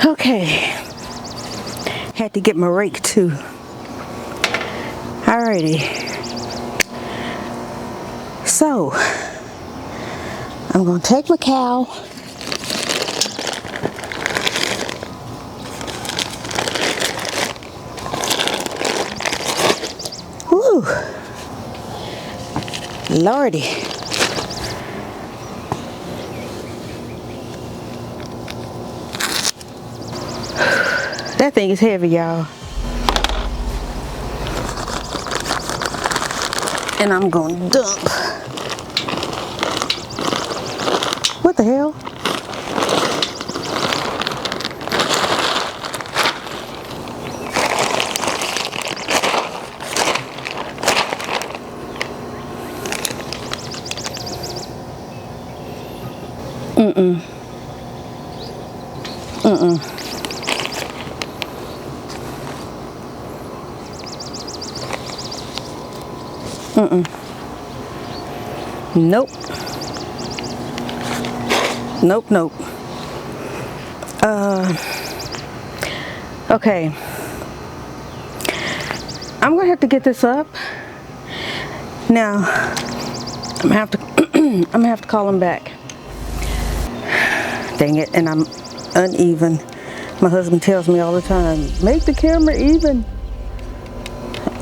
Okay, had to get my rake too. Alrighty, so I'm gonna take my cow, woo, Lordy. That thing is heavy, y'all. And I'm gonna dump. What the hell? Nope. Nope. Okay. I'm gonna have to get this up. Now, I'm gonna have to I'm gonna have to call him back. Dang it, and I'm uneven. My husband tells me all the time, make the camera even.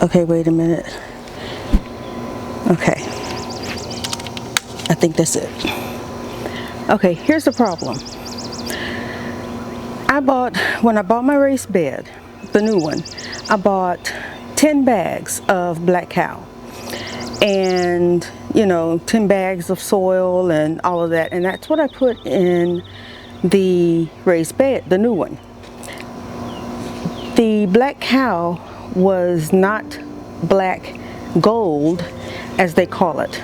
Okay, wait a minute. Okay. I think that's it. Okay, here's the problem. When I bought my raised bed, the new one, I bought 10 bags of black cow. And, 10 bags of soil and all of that. And that's what I put in the raised bed, the new one. The black cow was not black gold, as they call it.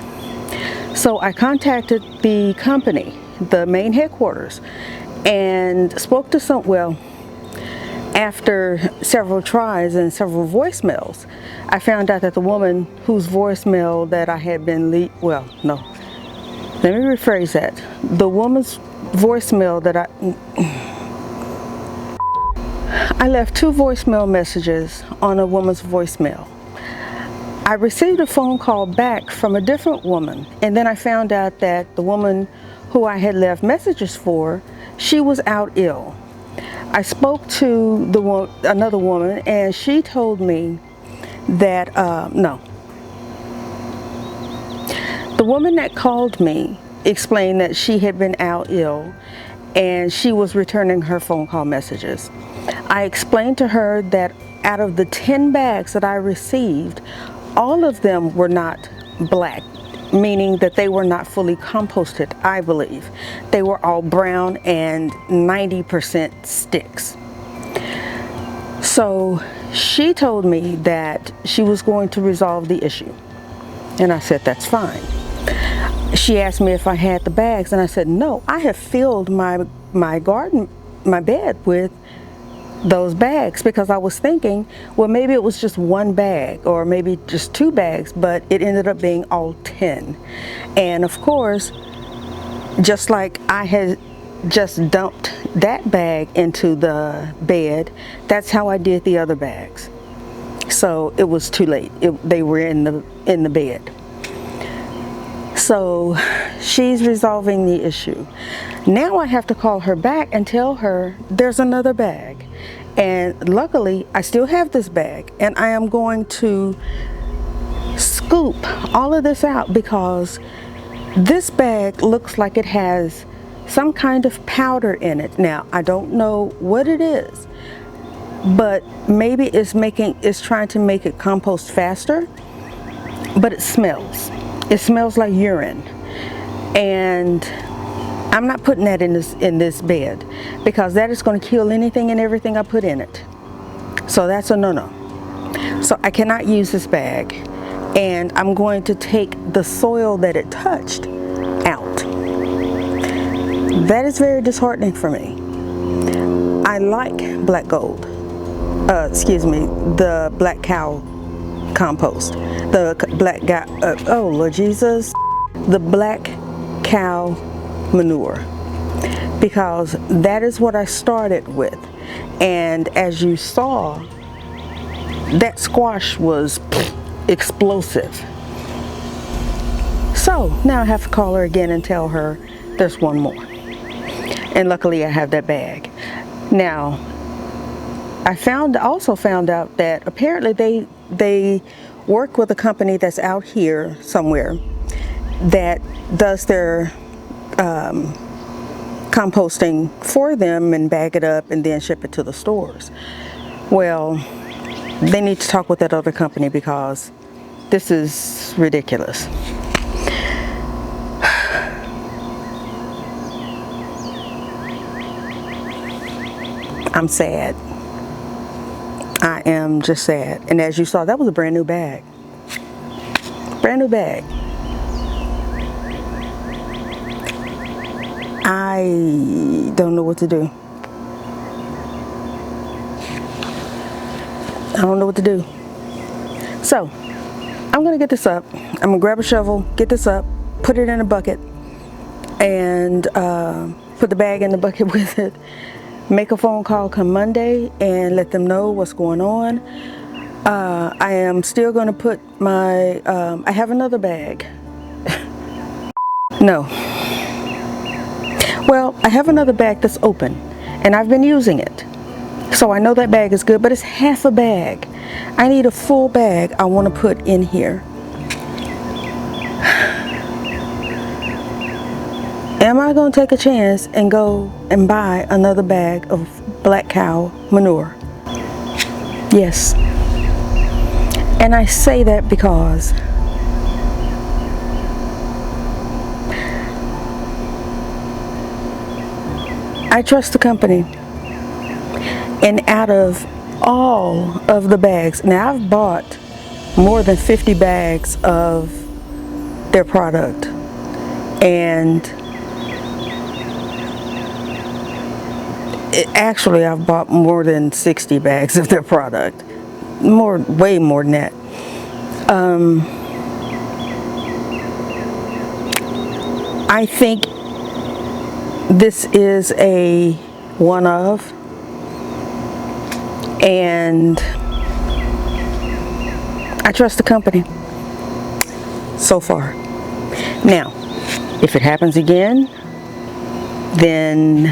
So I contacted the company, the main headquarters, and spoke to after several tries and several voicemails, I found out that the woman whose voicemail that I had been let me rephrase that. The woman's voicemail that I left 2 voicemail messages on a woman's voicemail. I received a phone call back from a different woman, and then I found out that the woman who I had left messages for, she was out ill. I spoke to another woman, and she told me that, no. The woman that called me explained that she had been out ill, and she was returning her phone call messages. I explained to her that out of the 10 bags that I received, all of them were not black, meaning that they were not fully composted, I believe. They were all brown and 90% sticks. So she told me that she was going to resolve the issue. And I said, that's fine. She asked me if I had the bags, and I said, no, I have filled my bed with those bags, because I was thinking, well, maybe it was just 1 bag or maybe just 2 bags, but it ended up being all 10. And of course, just like I had just dumped that bag into the bed, that's how I did the other bags. So it was too late. They were in the bed. So she's resolving the issue. Now I have to call her back and tell her there's another bag. And luckily, I still have this bag, and I am going to scoop all of this out, because this bag looks like it has some kind of powder in it. Now, I don't know what it is, but maybe it's trying to make it compost faster, but it smells. It smells like urine. And I'm not putting that in this bed, because that is going to kill anything and everything I put in it. So that's a no-no. So I cannot use this bag, and I'm going to take the soil that it touched out. That is very disheartening for me. I like black gold. The black cow compost. The black the black cow manure, because that is what I started with. And as you saw, that squash was explosive. So now I have to call her again and tell her there's one more. And luckily I have that bag. Now, I also found out that apparently they work with a company that's out here somewhere that does their composting for them and bag it up and then ship it to the stores. Well, they need to talk with that other company because this is ridiculous. I'm sad. I am just sad. And as you saw, that was a brand new bag. Brand new bag. I don't know what to do. I don't know what to do. So, I'm gonna get this up. I'm gonna grab a shovel, get this up, put it in a bucket, and put the bag in the bucket with it. Make a phone call come Monday and let them know what's going on. I am still gonna put my, I have another bag. No. Well, I have another bag that's open and I've been using it. So I know that bag is good, but it's half a bag. I need a full bag I want to put in here. Am I going to take a chance and go and buy another bag of black cow manure? Yes. And I say that because I trust the company. And out of all of the bags, now I've bought more than 50 bags of their product, and actually I've bought more than 60 bags of their product, way more than that. I think this is a one-of, and I trust the company so far. Now, if it happens again, then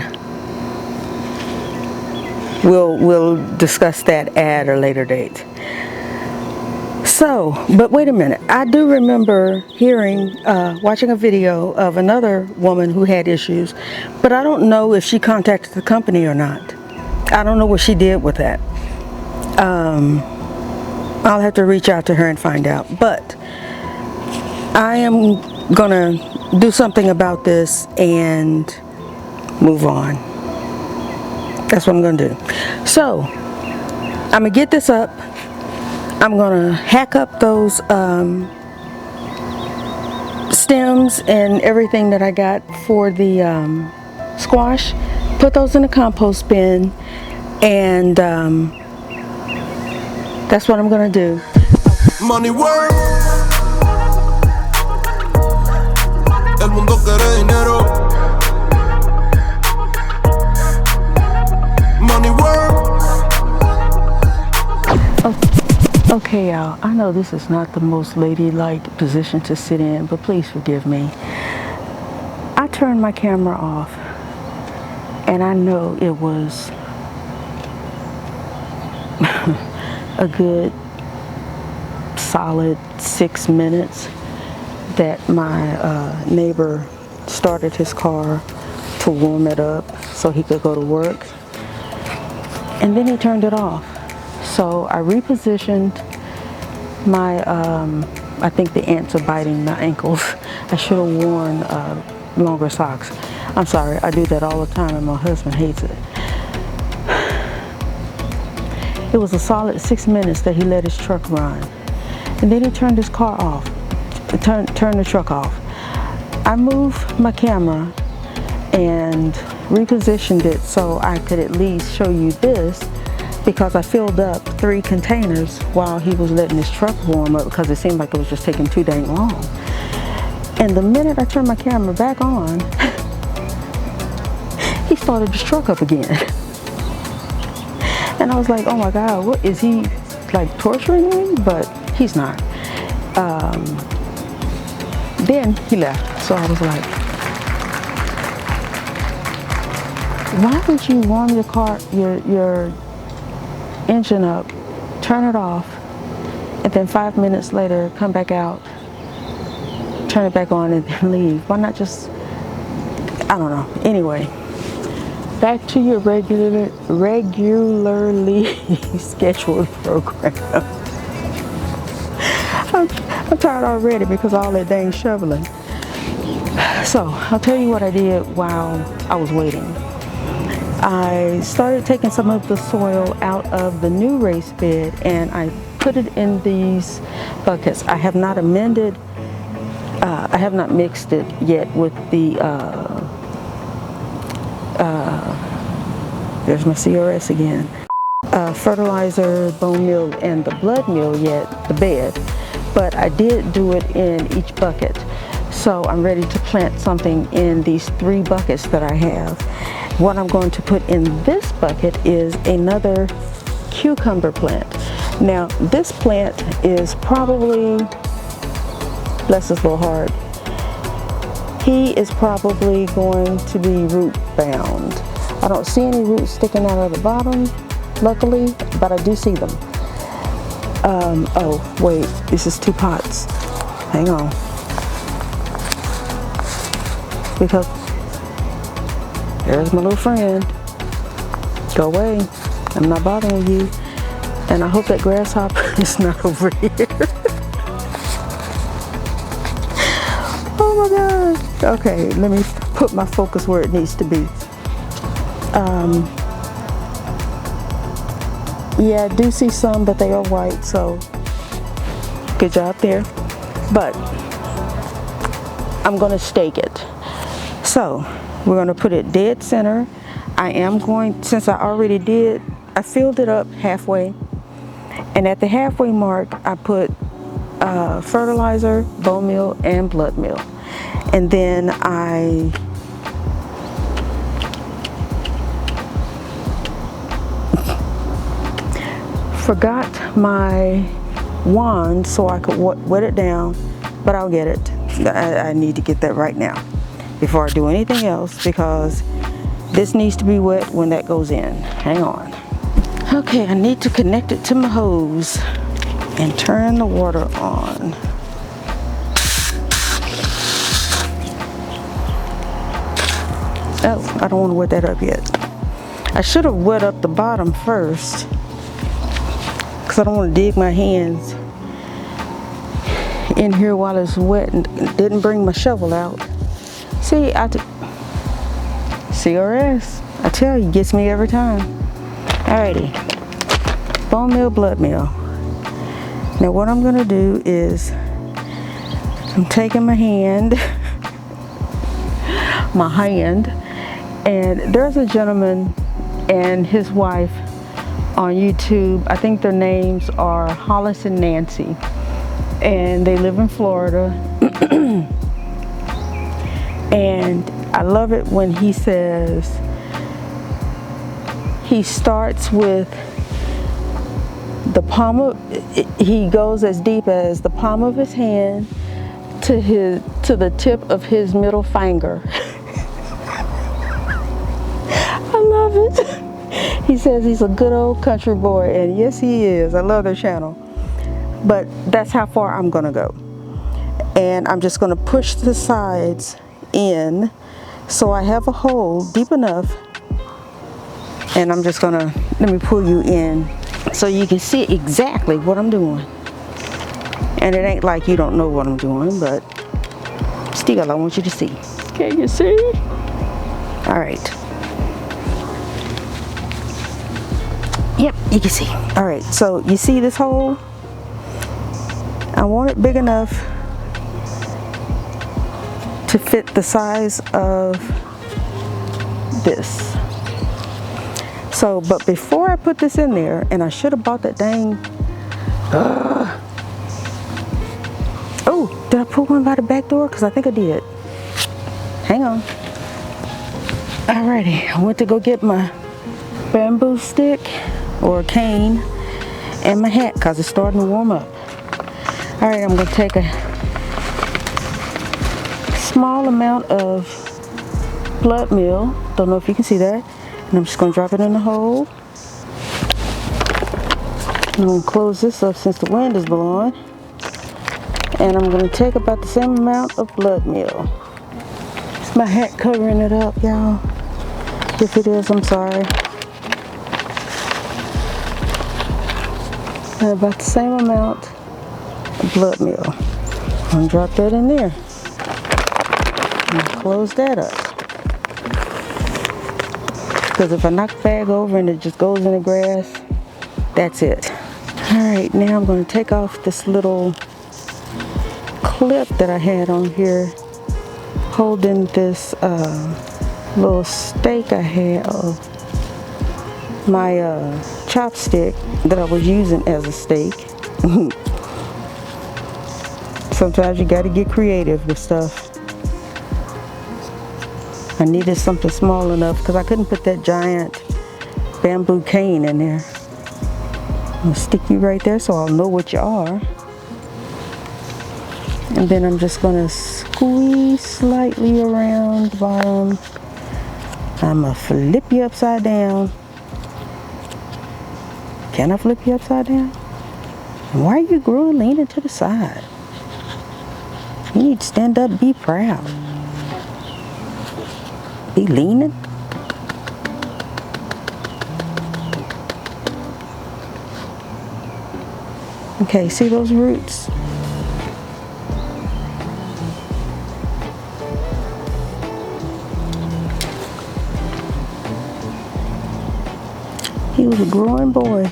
we'll discuss that at a later date. So, but wait a minute. I do remember hearing, watching a video of another woman who had issues, but I don't know if she contacted the company or not. I don't know what she did with that. I'll have to reach out to her and find out. But I am gonna do something about this and move on. That's what I'm gonna do. So, I'm gonna get this up. I'm gonna hack up those stems and everything that I got for the squash, put those in the compost bin, and that's what I'm gonna do. Money work. El mundo quiere dinero. Money work. Okay, y'all, I know this is not the most ladylike position to sit in, but please forgive me. I turned my camera off, and I know it was a good solid 6 minutes that my neighbor started his car to warm it up so he could go to work, and then he turned it off. So I repositioned my, I think the ants are biting my ankles. I should have worn longer socks. I'm sorry, I do that all the time and my husband hates it. It was a solid 6 minutes that he let his truck run. And then he turned his car off, turned the truck off. I moved my camera and repositioned it so I could at least show you this, because I filled up 3 containers while he was letting his truck warm up, because it seemed like it was just taking too dang long. And the minute I turned my camera back on, he started his truck up again. And I was like, oh my God, what is he like torturing me? But he's not. Then he left. So I was like, why would you warm your car, your engine up, turn it off, and then 5 minutes later come back out, turn it back on, and then leave? Why not just, I don't know. Anyway, back to your regularly scheduled program. I'm tired already because of all that dang shoveling. So I'll tell you what I did while I was waiting. I started taking some of the soil out of the new raised bed and I put it in these buckets. I have not amended, I have not mixed it yet with the, there's my CRS again, fertilizer, bone meal, and the blood meal yet, the bed. But I did do it in each bucket. So I'm ready to plant something in these 3 buckets that I have. What I'm going to put in this bucket is another cucumber plant. Now this plant is probably, bless his little heart, he is probably going to be root bound. I don't see any roots sticking out of the bottom, luckily, but I do see them. Oh wait, this is 2 pots. Hang on. Because there's my little friend. Go away. I'm not bothering you. And I hope that grasshopper is not over here. Oh my God. Okay, let me put my focus where it needs to be. Yeah, I do see some, but they are white, so good job there. But I'm gonna stake it. So we're gonna put it dead center. I am going, since I already did, I filled it up halfway. And at the halfway mark, I put fertilizer, bone meal, and blood meal. And then I forgot my wand so I could wet it down, but I'll get it. I need to get that right now before I do anything else because this needs to be wet when that goes in. Hang on. Okay, I need to connect it to my hose and turn the water on. Oh, I don't want to wet that up yet. I should have wet up the bottom first because I don't want to dig my hands in here while it's wet and didn't bring my shovel out. See, CRS, I tell you, gets me every time. Alrighty, bone meal, blood meal. Now what I'm gonna do is, I'm taking my hand, and there's a gentleman and his wife on YouTube. I think their names are Hollis and Nancy, and they live in Florida. And I love it when he says, he starts with the palm of, he goes as deep as the palm of his hand to the tip of his middle finger. I love it. He says he's a good old country boy, and yes he is. I love their channel. But that's how far I'm gonna go. And I'm just gonna push the sides in so I have a hole deep enough, and I'm just gonna, let me pull you in so you can see exactly what I'm doing. And it ain't like you don't know what I'm doing, but still I want you to see. Can you see? All right. Yep, you can see. All right, so you see this hole? I want it big enough to fit the size of this. So, but before I put this in there, and I should have bought that dang, oh, did I put one by the back door? Because I think I did. Hang on. Alrighty, I went to go get my bamboo stick or cane and my hat because it's starting to warm up. Alright, I'm going to take a small amount of blood meal. Don't know if you can see that. And I'm just going to drop it in the hole. I'm going to close this up since the wind is blowing. And I'm going to take about the same amount of blood meal. It's my hat covering it up, y'all. If it is, I'm sorry. And about the same amount of blood meal. I'm going to drop that in there. And close that up. Because if I knock the bag over and it just goes in the grass, that's it. Alright, now I'm going to take off this little clip that I had on here holding this little stake I had of my chopstick that I was using as a stake. Sometimes you got to get creative with stuff. I needed something small enough because I couldn't put that giant bamboo cane in there. I'll stick you right there so I'll know what you are. And then I'm just going to squeeze slightly around the bottom. I'm going to flip you upside down. Can I flip you upside down? Why are you growing leaning to the side? You need to stand up, be proud. Be leaning. Okay, see those roots? He was a growing boy,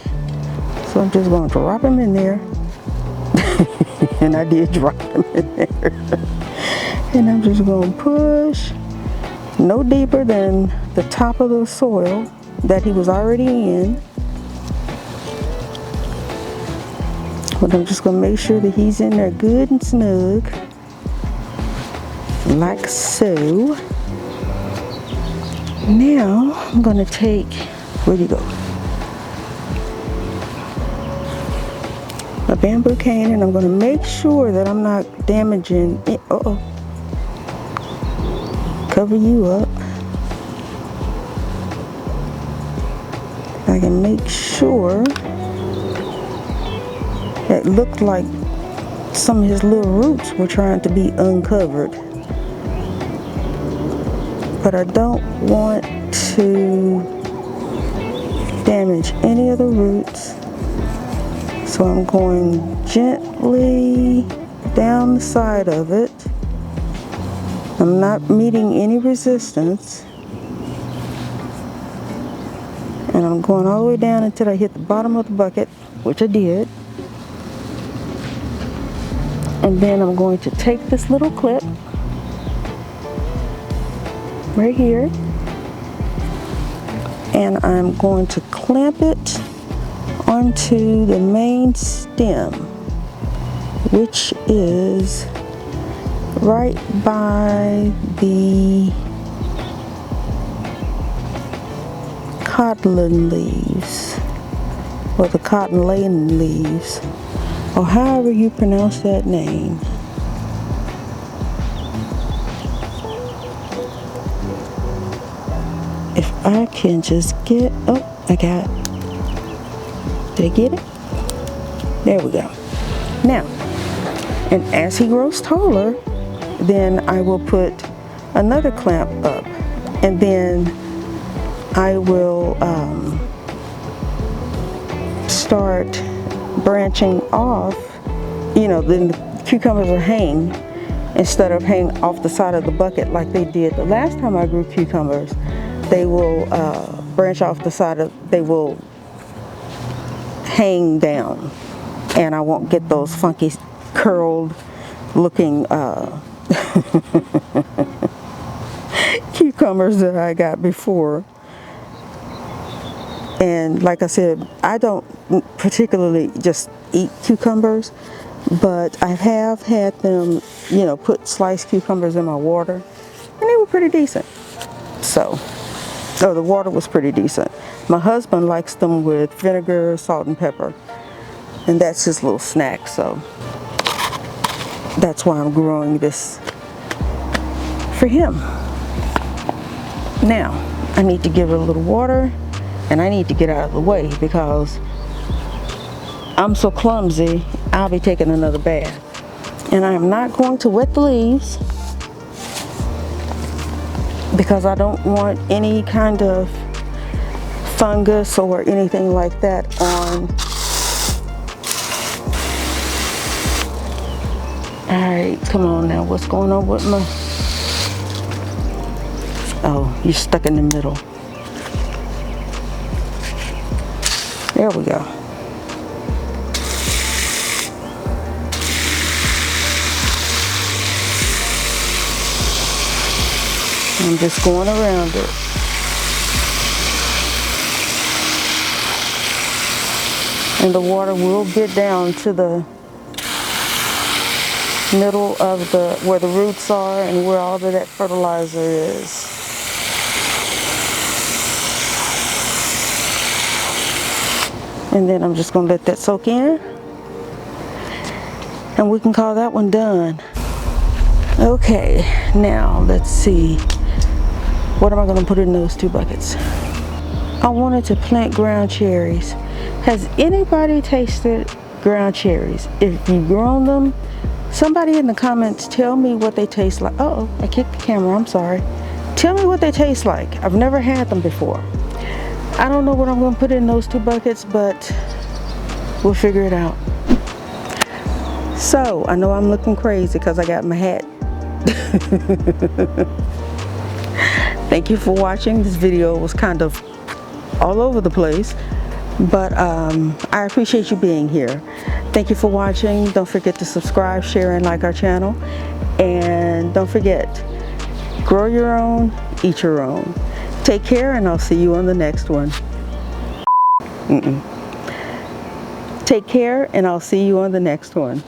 so I'm just going to drop him in there. And I did drop him in there. And I'm just going to push no deeper than the top of the soil that he was already in. But I'm just going to make sure that he's in there good and snug, like so. Now I'm going to take, where'd he go? A bamboo cane, and I'm going to make sure that I'm not damaging it. Cover you up. I can make sure it looked like some of his little roots were trying to be uncovered. But I don't want to damage any of the roots. So I'm going gently down the side of it. I'm not meeting any resistance. And I'm going all the way down until I hit the bottom of the bucket, which I did. And then I'm going to take this little clip right here, and I'm going to clamp it onto the main stem, which is right by the cotton leaves, or the cotton laden leaves, or however you pronounce that name. If I can just get, I got it. Did I get it? There we go. Now, and as he grows taller, then I will put another clamp up, and then I will start branching off. You know, then the cucumbers will hang instead of hang off the side of the bucket like they did the last time I grew cucumbers. They will branch off the side of, they will hang down, and I won't get those funky curled looking cucumbers that I got before. And like I said, I don't particularly just eat cucumbers, but I have had them, you know, put sliced cucumbers in my water, and they were pretty decent. So Oh, the water was pretty decent. My husband likes them with vinegar, salt, and pepper. And that's his little snack, so that's why I'm growing this for him. Now, I need to give it a little water, and I need to get out of the way because I'm so clumsy, I'll be taking another bath. And I am not going to wet the leaves because I don't want any kind of fungus or anything like that on. Alright, come on now, what's going on with my... Oh, you're stuck in the middle. There we go. I'm just going around it. And the water will get down to the middle of where the roots are and where all of that fertilizer is. And then I'm just going to let that soak in. And we can call that one done. Okay, now let's see. What am I going to put in those 2 buckets? I wanted to plant ground cherries. Has anybody tasted ground cherries? If you've grown them, somebody in the comments tell me what they taste like. Uh-oh, I kicked the camera, I'm sorry. Tell me what they taste like. I've never had them before. I don't know what I'm going to put in those 2 buckets, but we'll figure it out. So, I know I'm looking crazy because I got my hat. Thank you for watching. This video was kind of all over the place, but I appreciate you being here. Thank you for watching. Don't forget to subscribe, share, and like our channel. And don't forget, grow your own, eat your own. Take care, and I'll see you on the next one. Take care, and I'll see you on the next one.